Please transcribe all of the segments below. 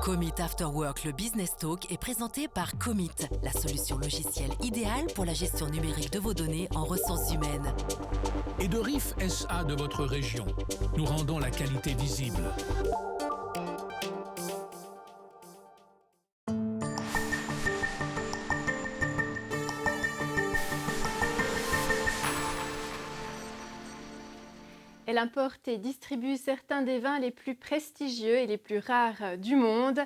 Commit After Work, le Business Talk, est présenté par Commit, la solution logicielle idéale pour la gestion numérique de vos données en ressources humaines. Et de RIF SA de votre région. Nous rendons la qualité visible. Elle importe et distribue certains des vins les plus prestigieux et les plus rares du monde.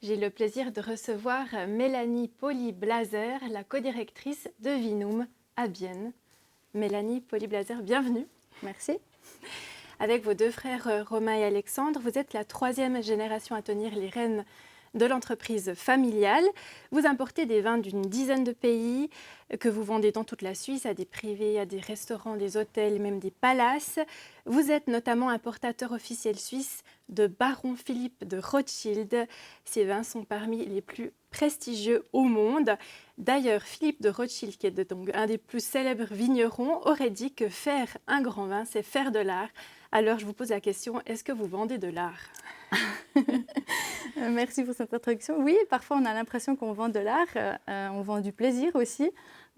J'ai le plaisir de recevoir Mélanie Pauly-Blazer, la codirectrice de Vinum à Bienne. Mélanie Pauly-Blazer, bienvenue. Merci. Avec vos deux frères Romain et Alexandre, vous êtes la 3e génération à tenir les rênes de l'entreprise familiale. Vous importez des vins d'une dizaine de pays que vous vendez dans toute la Suisse à des privés, à des restaurants, des hôtels, même des palaces. Vous êtes notamment importateur officiel suisse de Baron Philippe de Rothschild. Ces vins sont parmi les plus prestigieux au monde. D'ailleurs, Philippe de Rothschild, qui est donc un des plus célèbres vignerons, aurait dit que faire un grand vin, c'est faire de l'art. Alors, je vous pose la question, est-ce que vous vendez de l'art ? Merci pour cette introduction. Oui, parfois on a l'impression qu'on vend de l'art, on vend du plaisir aussi.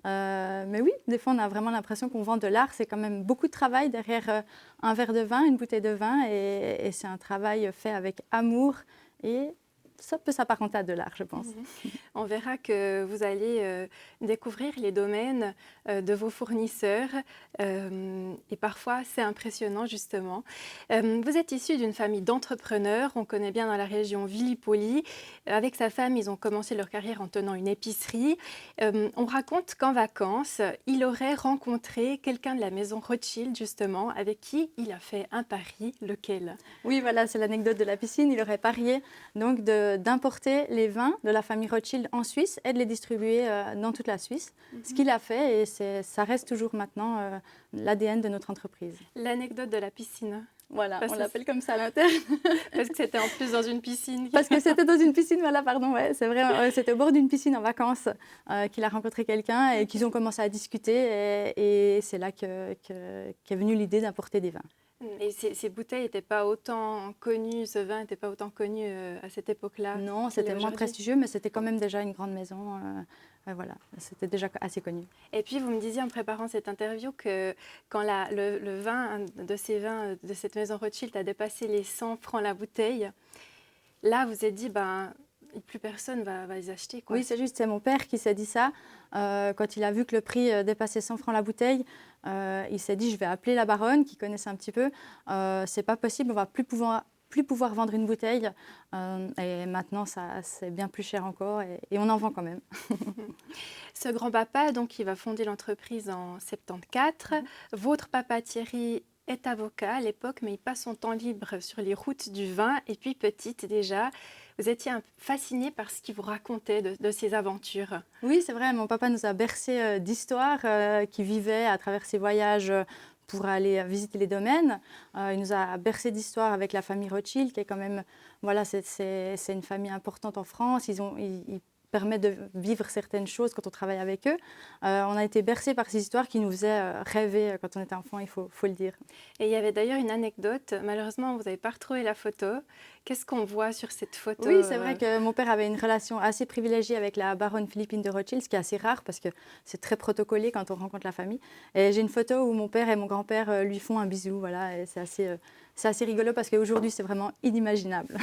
Mais oui, des fois on a vraiment l'impression qu'on vend de l'art. C'est quand même beaucoup de travail derrière un verre de vin, une bouteille de vin. Et c'est un travail fait avec amour et ça peut s'apparenter à de l'art, je pense. On verra que vous allez découvrir les domaines de vos fournisseurs et parfois c'est impressionnant justement. Vous êtes issu d'une famille d'entrepreneurs, on connaît bien dans la région Villy-Pauly. Avec sa femme, ils ont commencé leur carrière en tenant une épicerie. On raconte qu'en vacances, il aurait rencontré quelqu'un de la maison Rothschild justement, avec qui il a fait un pari, lequel ? Oui, voilà, c'est l'anecdote de la piscine. Il aurait parié donc d'importer les vins de la famille Rothschild en Suisse et de les distribuer dans toute la Suisse. Ce qu'il a fait et ça reste toujours maintenant l'ADN de notre entreprise. L'anecdote de la piscine. Voilà, parce on l'appelle comme ça à l'interne. Parce que c'était en plus dans une piscine. Parce que c'était dans une piscine, voilà, pardon, ouais, c'est vrai. C'était au bord d'une piscine en vacances qu'il a rencontré quelqu'un et qu'ils ont commencé à discuter. Et c'est là qu'est venue l'idée d'importer des vins. Et ces bouteilles n'étaient pas autant connues, ce vin n'était pas autant connu à cette époque-là? Non, c'était moins prestigieux, mais c'était quand même déjà une grande maison. Voilà, c'était déjà assez connu. Et puis, vous me disiez en préparant cette interview que quand le vin de ces vins de cette maison Rothschild a dépassé les 100 francs la bouteille, là, vous êtes dit, plus personne va les acheter, quoi. Oui, c'est juste, c'est mon père qui s'est dit ça. Quand il a vu que le prix dépassait 100 francs la bouteille, il s'est dit, je vais appeler la baronne, qui connaissait un petit peu. C'est pas possible, on va plus pouvoir vendre une bouteille. Et maintenant, c'est bien plus cher encore et on en vend quand même. Ce grand-papa, donc, il va fonder l'entreprise en 74. Votre papa Thierry est avocat à l'époque, mais il passe son temps libre sur les routes du vin. Et puis, petite déjà, vous étiez fascinée par ce qu'il vous racontait de ses aventures. Oui, c'est vrai. Mon papa nous a bercé d'histoires qui vivaient à travers ses voyages pour aller visiter les domaines. Il nous a bercé d'histoires avec la famille Rothschild, qui est quand même, voilà, c'est une famille importante en France. Ils permettent de vivre certaines choses quand on travaille avec eux. On a été bercés par ces histoires qui nous faisaient rêver quand on était enfant, il faut le dire. Et il y avait d'ailleurs une anecdote, malheureusement vous n'avez pas retrouvé la photo. Qu'est-ce qu'on voit sur cette photo? Oui, c'est vrai que mon père avait une relation assez privilégiée avec la baronne Philippine de Rothschild, ce qui est assez rare parce que c'est très protocolé quand on rencontre la famille. Et j'ai une photo où mon père et mon grand-père lui font un bisou, voilà, et c'est assez rigolo parce qu'aujourd'hui c'est vraiment inimaginable.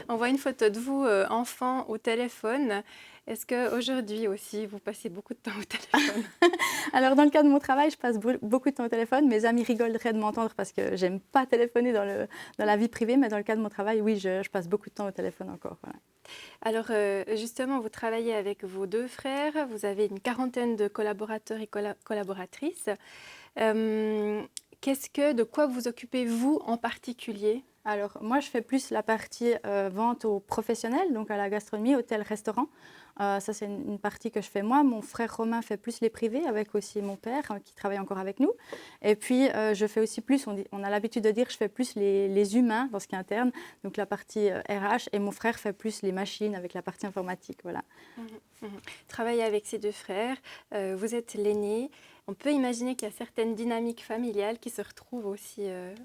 On voit une photo de vous, enfant, au téléphone. Est-ce qu'aujourd'hui aussi, vous passez beaucoup de temps au téléphone? Alors, dans le cadre de mon travail, je passe beaucoup de temps au téléphone. Mes amis rigoleraient de m'entendre parce que j'aime pas téléphoner dans la vie privée, mais dans le cadre de mon travail, oui, je passe beaucoup de temps au téléphone encore. Voilà. Alors, justement, vous travaillez avec vos deux frères. Vous avez une quarantaine de collaborateurs et collaboratrices. De quoi vous occupez-vous en particulier? Alors, moi, je fais plus la partie vente aux professionnels, donc à la gastronomie, hôtel, restaurant. Ça, c'est une partie que je fais moi. Mon frère Romain fait plus les privés, avec aussi mon père qui travaille encore avec nous. Et puis, je fais aussi plus, on a l'habitude de dire, je fais plus les humains dans ce qui est interne, donc la partie RH. Et mon frère fait plus les machines avec la partie informatique. Voilà. Travaillez avec ses deux frères. Vous êtes l'aîné. on peut imaginer qu'il y a certaines dynamiques familiales qui se retrouvent aussi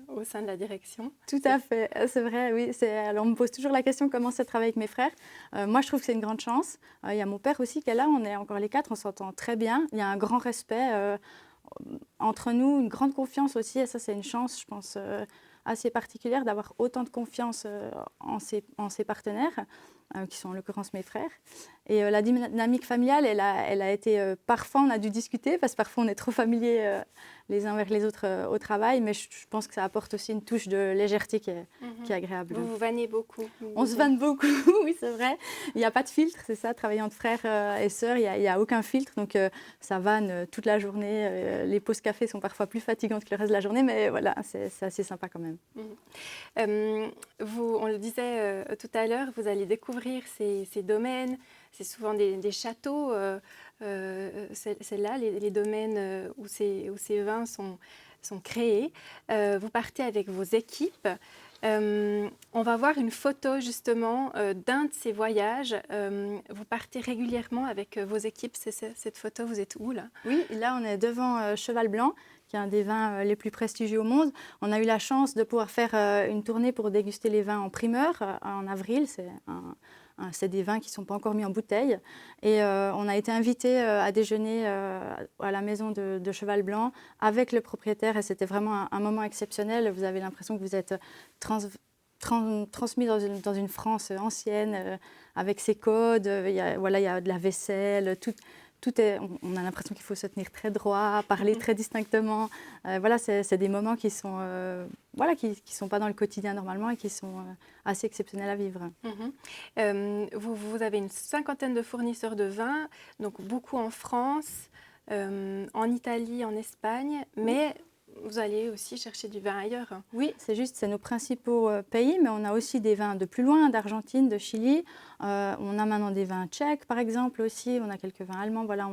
au sein de la direction. Tout à fait, c'est vrai, oui. Alors, on me pose toujours la question comment c'est de travailler avec mes frères. Moi, je trouve que c'est une grande chance. Il y a mon père aussi qui est là, on est encore les quatre, on s'entend très bien. Il y a un grand respect entre nous, une grande confiance aussi, et ça, c'est une chance, je pense, assez particulière d'avoir autant de confiance en ses partenaires, qui sont en l'occurrence mes frères. Et la dynamique familiale, elle a été... parfois, on a dû discuter, parce que parfois, on est trop familiers les uns avec les autres au travail, mais je pense que ça apporte aussi une touche de légèreté qui est agréable. Vous vannez beaucoup. On se vanne beaucoup, oui, c'est vrai. Il n'y a pas de filtre, c'est ça, travailler entre frères et sœurs, il n'y a aucun filtre, donc ça vanne toute la journée. Les pauses café sont parfois plus fatigantes que le reste de la journée, mais voilà, c'est assez sympa quand même. On le disait tout à l'heure, vous allez découvrir ces domaines, c'est souvent des châteaux, c'est là les domaines où ces vins sont créés. Vous partez avec vos équipes. On va voir une photo justement d'un de ces voyages. Vous partez régulièrement avec vos équipes. Cette photo, vous êtes où là? Oui, là on est devant Cheval Blanc, qui est un des vins les plus prestigieux au monde. On a eu la chance de pouvoir faire une tournée pour déguster les vins en primeur en avril. C'est des vins qui ne sont pas encore mis en bouteille. Et on a été invités à déjeuner à la maison de Cheval Blanc avec le propriétaire. Et c'était vraiment un moment exceptionnel. Vous avez l'impression que vous êtes transmis dans une France ancienne, avec ses codes. Il y a de la vaisselle, on a l'impression qu'il faut se tenir très droit, parler très distinctement. C'est des moments qui sont pas dans le quotidien normalement et qui sont assez exceptionnels à vivre. Vous avez une 50aine de fournisseurs de vins, donc beaucoup en France, en Italie, en Espagne, mais vous allez aussi chercher du vin ailleurs. Oui, c'est nos principaux pays, mais on a aussi des vins de plus loin, d'Argentine, de Chili. On a maintenant des vins tchèques, par exemple, aussi. On a quelques vins allemands. Voilà,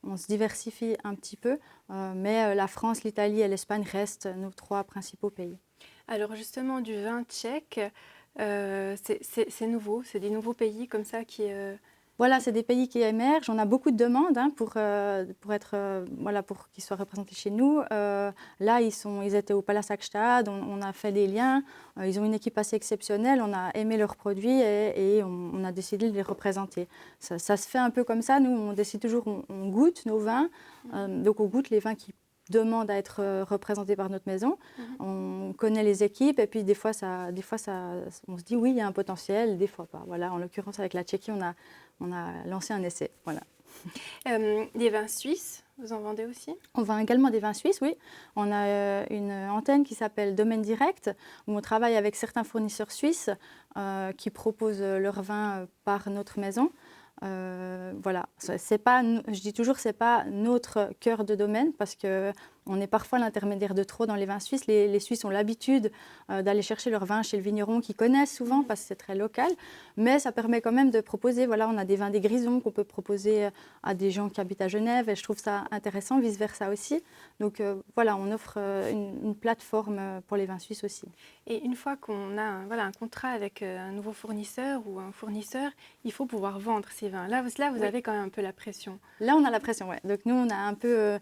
on se diversifie un petit peu. Mais la France, l'Italie et l'Espagne restent nos 3 principaux pays. Alors justement, du vin tchèque, c'est nouveau. C'est des nouveaux pays comme ça qui... Voilà, c'est des pays qui émergent. On a beaucoup de demandes pour qu'ils soient représentés chez nous. Là, ils étaient au Palace Hackstad, on a fait des liens. Ils ont une équipe assez exceptionnelle. On a aimé leurs produits et on a décidé de les représenter. Ça se fait un peu comme ça. Nous, on décide toujours, on goûte nos vins. Donc, on goûte les vins qui demandent à être représentés par notre maison. On connaît les équipes et puis des fois, on se dit oui, il y a un potentiel, des fois pas. Voilà, en l'occurrence, avec la Tchéquie, on a lancé un essai. Voilà. Des vins suisses, vous en vendez aussi? On vend également des vins suisses, oui. On a une antenne qui s'appelle Domaine Direct, où on travaille avec certains fournisseurs suisses qui proposent leurs vins par notre maison. Voilà, je dis toujours, c'est pas notre cœur de domaine parce qu'on est parfois l'intermédiaire de trop dans les vins suisses. Les Suisses ont l'habitude d'aller chercher leur vin chez le vigneron qu'ils connaissent souvent parce que c'est très local, mais ça permet quand même de proposer, voilà, on a des vins des Grisons qu'on peut proposer à des gens qui habitent à Genève et je trouve ça intéressant, vice-versa aussi. Donc voilà, on offre une plateforme pour les vins suisses aussi. Et une fois qu'on a un contrat avec un nouveau fournisseur ou un fournisseur, il faut pouvoir vendre ces vins. Là, vous avez quand même un peu la pression. Là, on a la pression, oui. Donc nous, on a un peu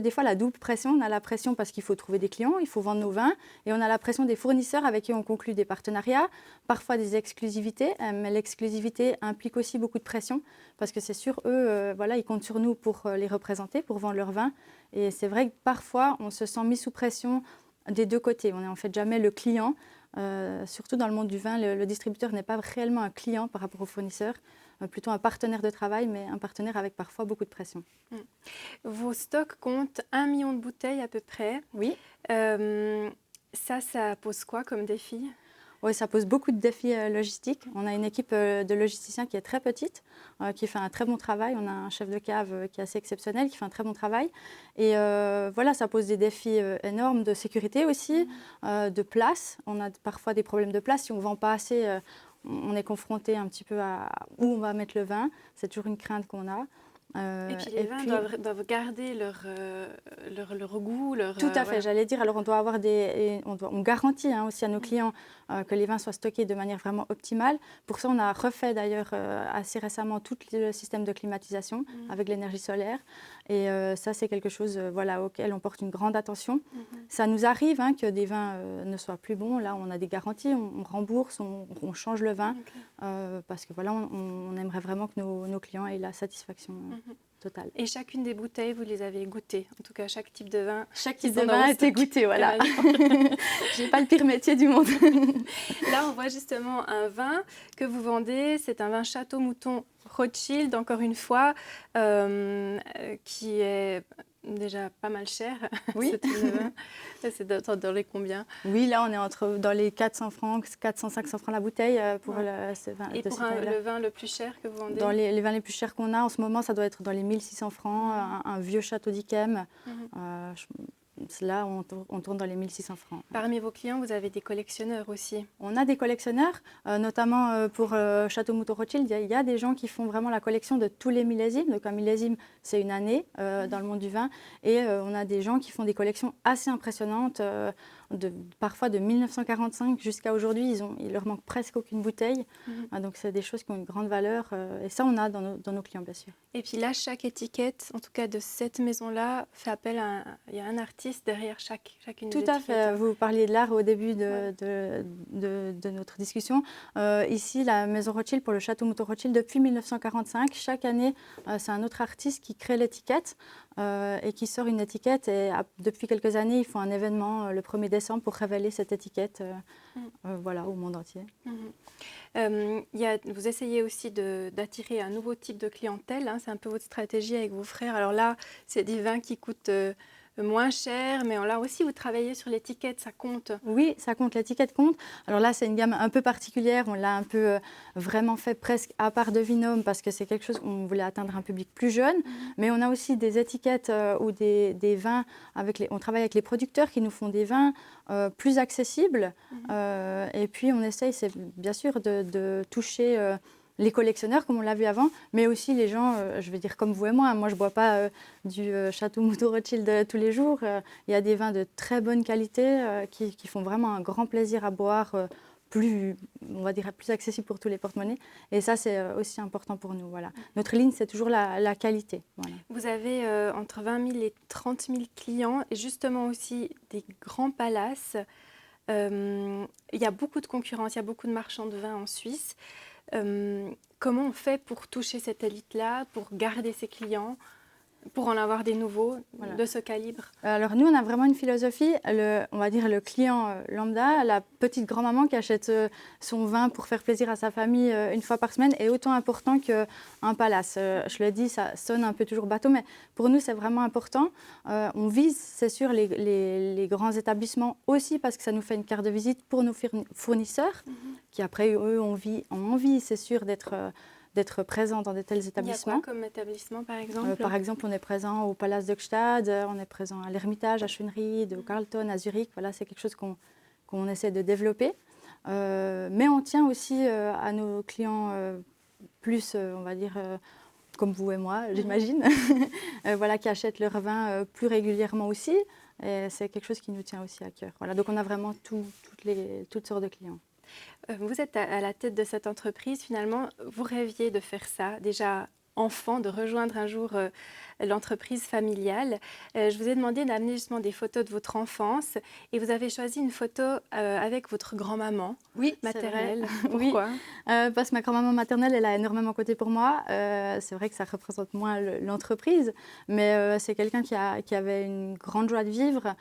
des fois la double pression. On a la pression parce qu'il faut trouver des clients, il faut vendre nos vins. Et on a la pression des fournisseurs avec qui on conclut des partenariats, parfois des exclusivités. Mais l'exclusivité implique aussi beaucoup de pression parce que c'est sûr, eux, ils comptent sur nous pour les représenter, pour vendre leurs vins. Et c'est vrai que parfois, on se sent mis sous pression des deux côtés. On n'est en fait jamais le client. Surtout dans le monde du vin, le distributeur n'est pas réellement un client par rapport au fournisseur. Plutôt un partenaire de travail, mais un partenaire avec parfois beaucoup de pression. Vos stocks comptent 1 million de bouteilles à peu près. Oui. Ça pose quoi comme défi? Oui, ça pose beaucoup de défis logistiques. On a une équipe de logisticiens qui est très petite, qui fait un très bon travail. On a un chef de cave qui est assez exceptionnel, qui fait un très bon travail. Et ça pose des défis énormes de sécurité aussi, de place. On a parfois des problèmes de place. Si on ne vend pas assez, on est confronté un petit peu à où on va mettre le vin. C'est toujours une crainte qu'on a. Et puis les vins doivent garder leur goût, Tout à fait, voilà. j'allais dire. Alors on doit avoir on garantit aussi à nos clients que les vins soient stockés de manière vraiment optimale. Pour ça, on a refait d'ailleurs assez récemment tout le système de climatisation avec l'énergie solaire. Et ça, c'est quelque chose auquel on porte une grande attention. Ça nous arrive que des vins ne soient plus bons. Là, on a des garanties, on rembourse, on change le vin parce que voilà, on aimerait vraiment que nos clients aient la satisfaction totale. Et chacune des bouteilles, vous les avez goûtées. En tout cas, chaque type de vin. Chaque type de vin a été goûté, voilà. J'ai pas le pire métier du monde. Là, on voit justement un vin que vous vendez. C'est un vin Château Mouton Rothschild, encore une fois, qui est déjà pas mal cher. Oui. Ce type de vin. C'est dans les combien? Oui, là, on est dans les 400 francs, 400-500 francs la bouteille pour ce vin. Et pour le vin le plus cher que vous vendez? Dans les vins les plus chers qu'on a en ce moment, ça doit être dans les 1600 francs, un vieux château d'Yquem. Là, on tourne dans les 1600 francs. Parmi vos clients, vous avez des collectionneurs aussi? On a des collectionneurs, notamment pour Château Mouton Rothschild. Il y a des gens qui font vraiment la collection de tous les millésimes. Donc un millésime, c'est une année dans le monde du vin. Et on a des gens qui font des collections assez impressionnantes, parfois de 1945 jusqu'à aujourd'hui. Il leur manque presque aucune bouteille. Donc c'est des choses qui ont une grande valeur. Et ça, on a dans nos clients, bien sûr. Et puis là, chaque étiquette, en tout cas de cette maison-là, fait appel à il y a un artiste derrière chacune des étiquettes. Tout à fait. Vous parliez de l'art au début de notre discussion. Ici, la maison Rothschild, pour le Château Mouton Rothschild, depuis 1945, chaque année, c'est un autre artiste qui crée l'étiquette et qui sort une étiquette. Et depuis quelques années, ils font un événement le 1er décembre pour révéler cette étiquette au monde entier. Vous essayez aussi d'attirer un nouveau type de clientèle. C'est un peu votre stratégie avec vos frères. Alors là, c'est des vins qui coûtent moins cher, mais là aussi, vous travaillez sur l'étiquette, ça compte? Oui, ça compte, l'étiquette compte. Alors là, c'est une gamme un peu particulière, on l'a un peu vraiment fait presque à part de Vinum parce que c'est quelque chose qu'on voulait atteindre un public plus jeune, mais on a aussi des étiquettes ou des vins, on travaille avec les producteurs qui nous font des vins plus accessibles, et puis on essaye, c'est bien sûr, de toucher les collectionneurs, comme on l'a vu avant, mais aussi les gens, je vais dire comme vous et moi. Moi, je ne bois pas du Château Mouton Rothschild tous les jours. Il y a des vins de très bonne qualité qui font vraiment un grand plaisir à boire, plus accessible pour tous les porte-monnaies. Et ça, c'est aussi important pour nous. Voilà. Notre ligne, c'est toujours la qualité. Voilà. Vous avez entre 20 000 et 30 000 clients, et justement aussi des grands palaces. Il y a beaucoup de concurrence, il y a beaucoup de marchands de vin en Suisse. Comment on fait pour toucher cette élite-là, pour garder ses clients, pour en avoir des nouveaux de ce calibre? Alors nous, on a vraiment une philosophie, on va dire le client lambda, la petite grand-maman qui achète son vin pour faire plaisir à sa famille une fois par semaine est autant important qu'un palace. Je le dis, ça sonne un peu toujours bateau, mais pour nous, c'est vraiment important. On vise, c'est sûr, les grands établissements aussi parce que ça nous fait une carte de visite pour nos fournisseurs qui après, eux, ont envie, c'est sûr, d'être présents dans de tels établissements. Il y a quoi comme établissement, par exemple? Par exemple, on est présent au Palace de Gstaad, on est présent à l'Ermitage, à Schönried, au Carlton, à Zurich. Voilà, c'est quelque chose qu'on essaie de développer. Mais on tient aussi à nos clients plus, on va dire, comme vous et moi, j'imagine, qui achètent leur vin plus régulièrement aussi. Et c'est quelque chose qui nous tient aussi à cœur. Voilà, donc on a vraiment toutes sortes de clients. Vous êtes à la tête de cette entreprise, finalement, vous rêviez de faire ça, déjà enfant, de rejoindre un jour l'entreprise familiale. Je vous ai demandé d'amener justement des photos de votre enfance et vous avez choisi une photo avec votre grand-maman maternelle. Pourquoi? Parce que ma grand-maman maternelle, elle a énormément compté pour moi. C'est vrai que ça représente moins l'entreprise, mais c'est quelqu'un qui avait une grande joie de vivre,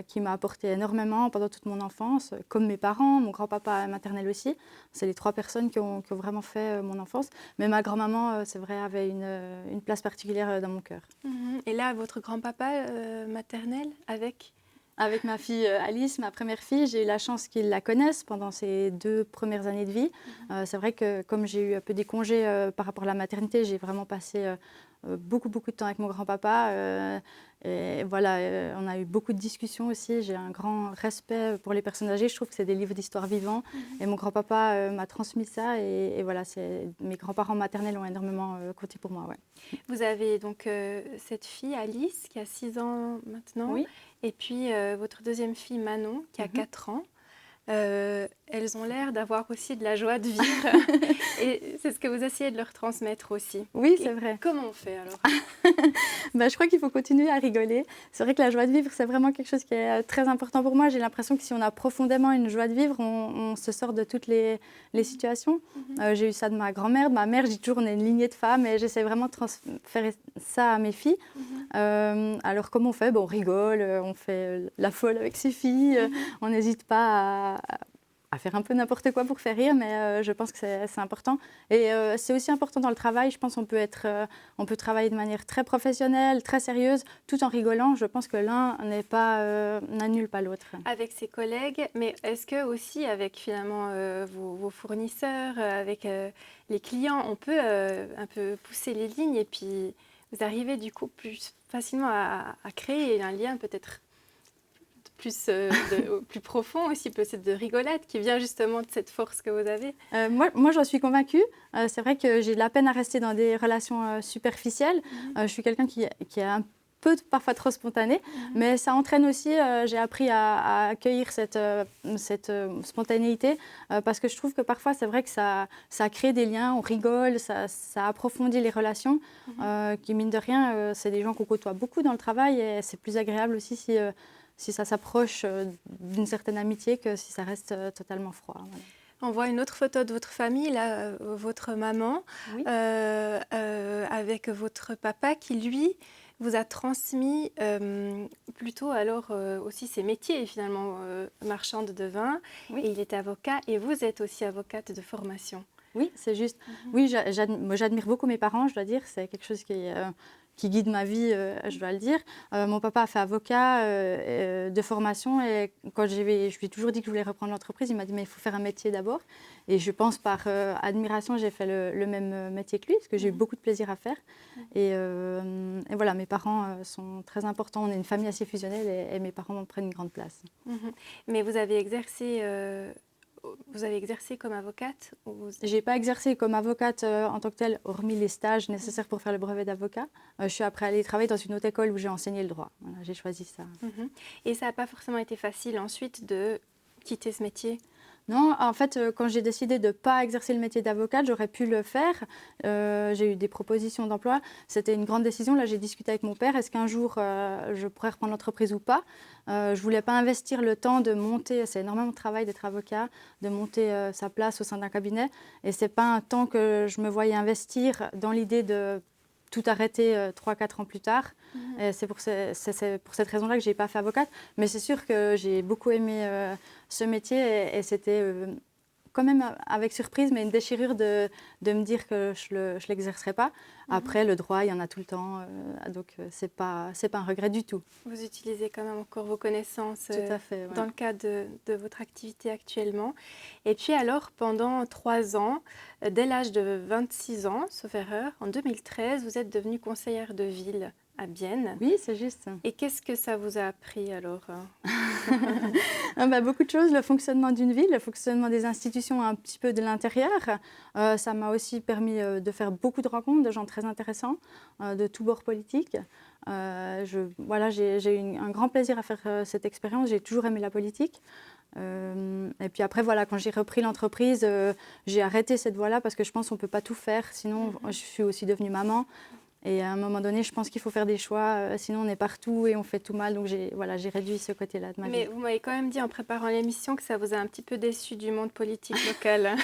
qui m'a apporté énormément pendant toute mon enfance, comme mes parents, mon grand-papa maternel aussi. C'est les 3 personnes qui ont vraiment fait mon enfance. Mais ma grand-maman, c'est vrai, avait une place particulière dans mon cœur. Et là, votre grand-papa maternel avec ma fille Alice, ma première fille, j'ai eu la chance qu'il la connaisse pendant ses 2 premières années de vie. C'est vrai que comme j'ai eu un peu des congés par rapport à la maternité, j'ai vraiment passé beaucoup de temps avec mon grand-papa. Et voilà, on a eu beaucoup de discussions aussi. J'ai un grand respect pour les personnes âgées. Je trouve que c'est des livres d'histoire vivants. Et mon grand-papa m'a transmis ça. Et voilà, mes grands-parents maternels ont énormément compté pour moi. Ouais. Vous avez donc cette fille, Alice, qui a 6 ans maintenant. Oui. Et puis votre deuxième fille, Manon, qui a 4 ans. Elles ont l'air d'avoir aussi de la joie de vivre et c'est ce que vous essayez de leur transmettre aussi. Oui, c'est vrai. Comment on fait alors? Je crois qu'il faut continuer à rigoler. C'est vrai que la joie de vivre, c'est vraiment quelque chose qui est très important pour moi. J'ai l'impression que si on a profondément une joie de vivre, on se sort de toutes les situations. J'ai eu ça de ma grand-mère, de ma mère. Je dis toujours, on est une lignée de femmes et j'essaie vraiment de transférer ça à mes filles. Alors comment on fait? On rigole, on fait la folle avec ses filles. On n'hésite pas à faire un peu n'importe quoi pour faire rire, mais je pense que c'est important. Et c'est aussi important dans le travail. Je pense qu'on peut travailler de manière très professionnelle, très sérieuse, tout en rigolant. Je pense que l'un n'annule pas l'autre. Avec ses collègues, mais est-ce que aussi avec finalement vos fournisseurs, avec les clients, on peut un peu pousser les lignes et puis vous arrivez du coup plus facilement à créer un lien peut-être plus profond aussi, peut-être de rigolade, qui vient justement de cette force que vous avez? Moi j'en suis convaincue. C'est vrai que j'ai de la peine à rester dans des relations superficielles. Je suis quelqu'un qui est un peu parfois trop spontané, mais ça entraîne aussi, j'ai appris à accueillir cette spontanéité, parce que je trouve que parfois c'est vrai que ça crée des liens, on rigole, ça approfondit les relations, qui mine de rien, c'est des gens qu'on côtoie beaucoup dans le travail et c'est plus agréable aussi si ça s'approche d'une certaine amitié que si ça reste totalement froid. Voilà. On voit une autre photo de votre famille, là, votre maman, Oui. avec votre papa qui, lui, vous a transmis plutôt alors aussi ses métiers, finalement, marchande de vin. Oui. Et il était avocat et vous êtes aussi avocate de formation. Oui, c'est juste. Oui, j'admire beaucoup mes parents, je dois dire. C'est quelque chose qui guide ma vie, je dois le dire. Mon papa a fait avocat de formation et quand je lui ai toujours dit que je voulais reprendre l'entreprise, il m'a dit mais il faut faire un métier d'abord. Et je pense par admiration, j'ai fait le même métier que lui parce que j'ai eu beaucoup de plaisir à faire. Et voilà, mes parents sont très importants. On est une famille assez fusionnelle et mes parents prennent une grande place. Mais vous avez exercé comme avocate Je n'ai pas exercé comme avocate en tant que telle, hormis les stages nécessaires pour faire le brevet d'avocat. Je suis après allée travailler dans une autre école où j'ai enseigné le droit. Voilà, j'ai choisi ça. Et ça n'a pas forcément été facile ensuite de quitter ce métier? Non, en fait, quand j'ai décidé de ne pas exercer le métier d'avocate, j'aurais pu le faire. J'ai eu des propositions d'emploi. C'était une grande décision. Là, j'ai discuté avec mon père. Est-ce qu'un jour, je pourrais reprendre l'entreprise ou pas? Je ne voulais pas investir le temps de monter. C'est énormément de travail d'être avocat, de monter sa place au sein d'un cabinet. Et ce n'est pas un temps que je me voyais investir dans l'idée de tout arrêter 3-4 ans plus tard. C'est pour cette raison-là que je n'ai pas fait avocate. Mais c'est sûr que j'ai beaucoup aimé ce métier et c'était quand même avec surprise, mais une déchirure de me dire que je ne l'exercerai pas. Après, le droit, il y en a tout le temps, donc ce n'est pas un regret du tout. Vous utilisez quand même encore vos connaissances tout à fait, ouais. Dans le cadre de votre activité actuellement. Et puis alors, pendant 3 ans, dès l'âge de 26 ans, sauf erreur, en 2013, vous êtes devenue conseillère de ville à Bienne. Oui, c'est juste. Et qu'est-ce que ça vous a appris alors? Beaucoup de choses, le fonctionnement d'une ville, le fonctionnement des institutions un petit peu de l'intérieur. Ça m'a aussi permis de faire beaucoup de rencontres de gens très intéressants, de tous bords politiques. J'ai eu un grand plaisir à faire cette expérience, j'ai toujours aimé la politique. Et puis après, voilà, quand j'ai repris l'entreprise, j'ai arrêté cette voie-là parce que je pense qu'on ne peut pas tout faire. Sinon, je suis aussi devenue maman. Et à un moment donné, je pense qu'il faut faire des choix, sinon on est partout et on fait tout mal. Donc j'ai réduit ce côté-là de ma vie. Mais vous m'avez quand même dit en préparant l'émission que ça vous a un petit peu déçu du monde politique local.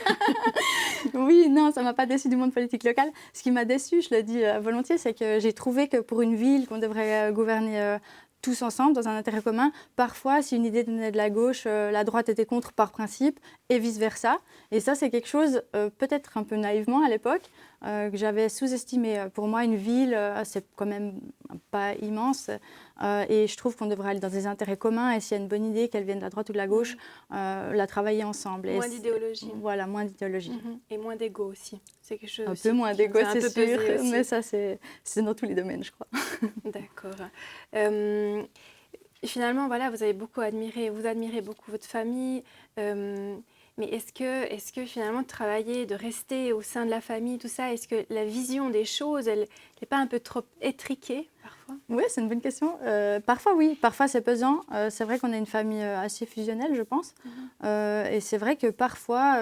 Oui, non, ça ne m'a pas déçu du monde politique local. Ce qui m'a déçu, je le dis volontiers, c'est que j'ai trouvé que pour une ville qu'on devrait gouverner tous ensemble, dans un intérêt commun. Parfois, si une idée venait de la gauche, la droite était contre par principe, et vice-versa. Et ça, c'est quelque chose, peut-être un peu naïvement à l'époque, que j'avais sous-estimé. Pour moi, une ville, c'est quand même pas immense. Et je trouve qu'on devrait aller dans des intérêts communs. Et s'il y a une bonne idée, qu'elle vienne de la droite ou de la gauche, la travailler ensemble. Moins d'idéologie. Voilà, moins d'idéologie. Et moins d'ego aussi. C'est quelque chose un peu moins d'ego, c'est sûr. Mais ça, c'est dans tous les domaines, je crois. D'accord. Finalement, voilà, vous admirez beaucoup votre famille. Mais est-ce que finalement de travailler, de rester au sein de la famille, tout ça, est-ce que la vision des choses, elle n'est pas un peu trop étriquée parfois? Oui, c'est une bonne question. Parfois, oui. Parfois, c'est pesant. C'est vrai qu'on a une famille assez fusionnelle, je pense. Et c'est vrai que parfois,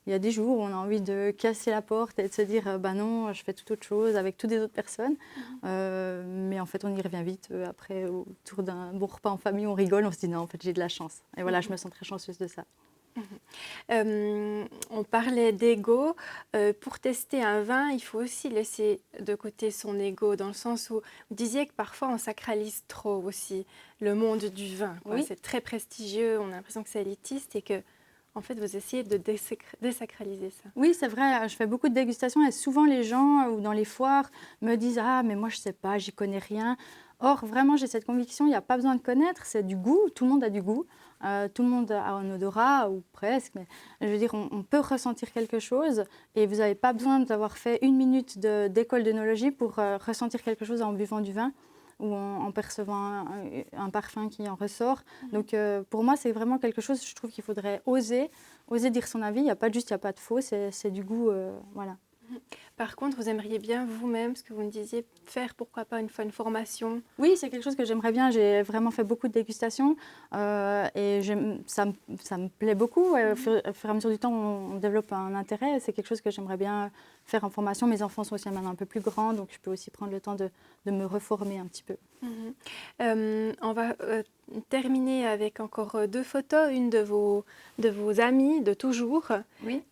il y a des jours où on a envie de casser la porte et de se dire bah non, je fais toute autre chose avec toutes les autres personnes. Mais en fait, on y revient vite. Après, autour d'un bon repas en famille, on rigole, on se dit non, en fait, j'ai de la chance. Et voilà, je me sens très chanceuse de ça. On parlait d'ego. Pour tester un vin, il faut aussi laisser de côté son ego, dans le sens où vous disiez que parfois on sacralise trop aussi le monde du vin. Oui. C'est très prestigieux, on a l'impression que c'est élitiste et que en fait vous essayez de désacraliser ça. Oui, c'est vrai, je fais beaucoup de dégustations et souvent les gens ou dans les foires me disent « Ah, mais moi je ne sais pas, j'y connais rien ». Or, vraiment, j'ai cette conviction, il n'y a pas besoin de connaître, c'est du goût, tout le monde a du goût. Tout le monde a un odorat, ou presque, mais je veux dire, on peut ressentir quelque chose et vous n'avez pas besoin d'avoir fait 1 minute d'école d'œnologie pour ressentir quelque chose en buvant du vin ou en percevant un parfum qui en ressort. Donc, pour moi, c'est vraiment quelque chose, je trouve qu'il faudrait oser dire son avis. Il n'y a pas de juste, il n'y a pas de faux, c'est du goût, voilà. Par contre, vous aimeriez bien vous-même, ce que vous me disiez, faire pourquoi pas une fois une formation? Oui, c'est quelque chose que j'aimerais bien. J'ai vraiment fait beaucoup de dégustations et ça me plaît beaucoup. Au fur et à mesure du temps, on développe un intérêt. C'est quelque chose que j'aimerais bien faire en formation. Mes enfants sont aussi maintenant un peu plus grands, donc je peux aussi prendre le temps de me reformer un petit peu. On va terminer avec encore 2 photos. Une de vos amis de toujours, oui.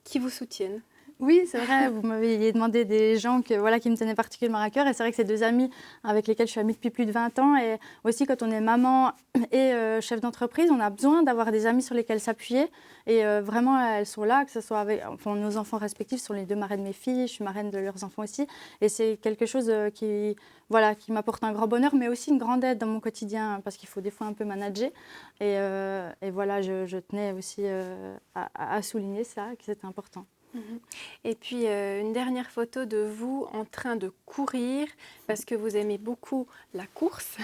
Qui vous soutiennent. Oui, c'est vrai, vous m'aviez demandé des gens qui me tenaient particulièrement à cœur. Et c'est vrai que c'est 2 amis avec lesquels je suis amie depuis plus de 20 ans. Et aussi, quand on est maman et chef d'entreprise, on a besoin d'avoir des amis sur lesquels s'appuyer. Et vraiment, elles sont là, que ce soit avec nos enfants respectifs, sont les 2 marraines de mes filles. Je suis marraine de leurs enfants aussi. Et c'est quelque chose qui m'apporte un grand bonheur, mais aussi une grande aide dans mon quotidien, parce qu'il faut des fois un peu manager. Et voilà, je tenais aussi à souligner ça, que c'était important. Et puis une dernière photo de vous en train de courir parce que vous aimez beaucoup la course.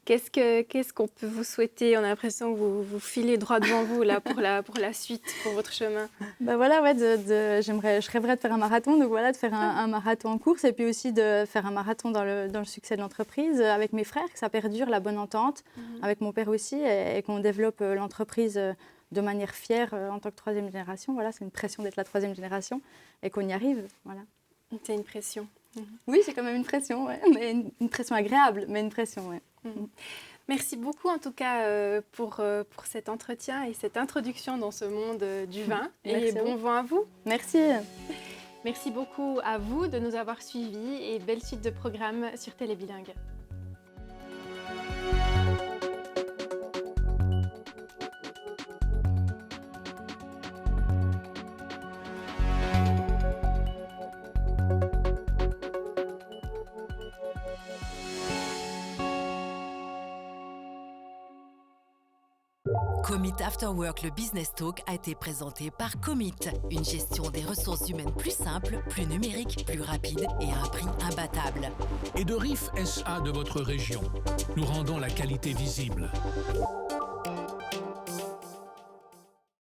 Qu'est-ce qu'on peut vous souhaiter? On a l'impression que vous filez droit devant vous là pour la suite, pour votre chemin. Ben voilà, ouais, je rêverais de faire un marathon, donc voilà, de faire un marathon en course et puis aussi de faire un marathon dans le succès de l'entreprise avec mes frères, que ça perdure, la bonne entente, avec mon père aussi, et qu'on développe l'entreprise de manière fière en tant que 3e génération. Voilà, c'est une pression d'être la 3e génération et qu'on y arrive. Voilà. C'est une pression. Oui, c'est quand même une pression, ouais. Mais une pression agréable, mais une pression, ouais. Merci beaucoup en tout cas pour cet entretien et cette introduction dans ce monde du vin. Merci et bon vent à vous. Merci. Merci beaucoup à vous de nous avoir suivis et belle suite de programmes sur Télé Bilingue. Commit After Work, le Business Talk, a été présenté par Commit. Une gestion des ressources humaines plus simple, plus numérique, plus rapide et à un prix imbattable. Et de RIF SA de votre région. Nous rendons la qualité visible.